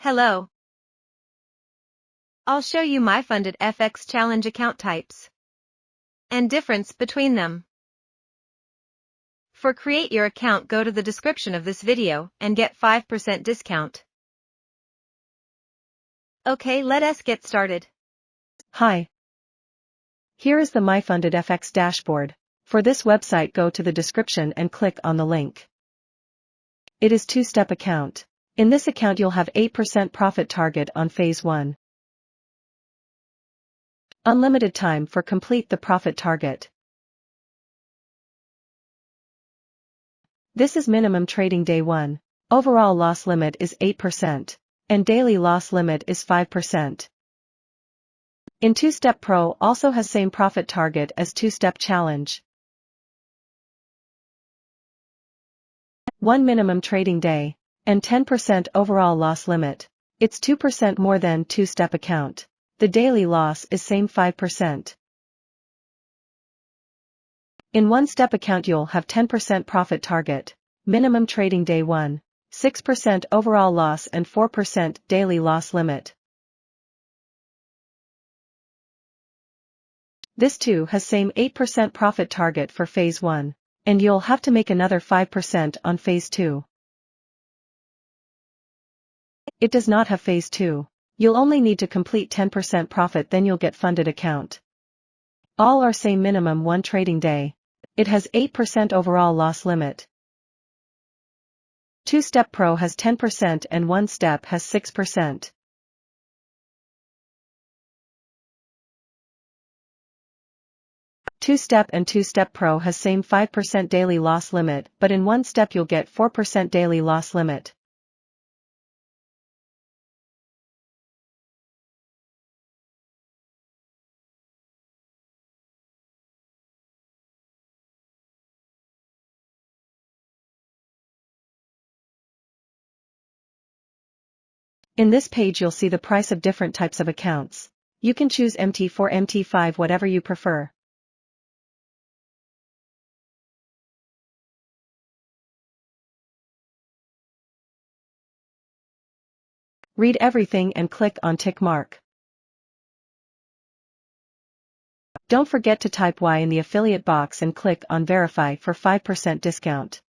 Hello. I'll show you MyFundedFX challenge account types and difference between them. For create your account, go to the description of this video and get 5% discount. Okay, let us get started. Hi. Here is the MyFundedFX dashboard. For this website, go to the description and click on the link. It is two-step account. In this account you'll have 8% profit target on phase 1. Unlimited time for complete the profit target. This is minimum trading day 1. Overall loss limit is 8%. And daily loss limit is 5%. In 2-Step Pro also has same profit target as 2-Step Challenge. 1 minimum trading day. And 10% overall loss limit. It's 2% more than 2-Step account. The daily loss is same 5%. In 1-Step account you'll have 10% profit target. Minimum trading day 1. 6% overall loss and 4% daily loss limit. This too has same 8% profit target for phase 1. And you'll have to make another 5% on phase 2. It does not have phase 2. You'll only need to complete 10% profit, then you'll get funded account. All are same minimum 1 trading day. It has 8% overall loss limit. 2-Step Pro has 10% and 1-Step has 6%. Two-Step and 2-Step Pro has same 5% daily loss limit, but in 1-Step you'll get 4% daily loss limit. In this page you'll see the price of different types of accounts. You can choose MT4, MT5, whatever you prefer. Read everything and click on tick mark. Don't forget to type Y in the affiliate box and click on verify for 5% discount.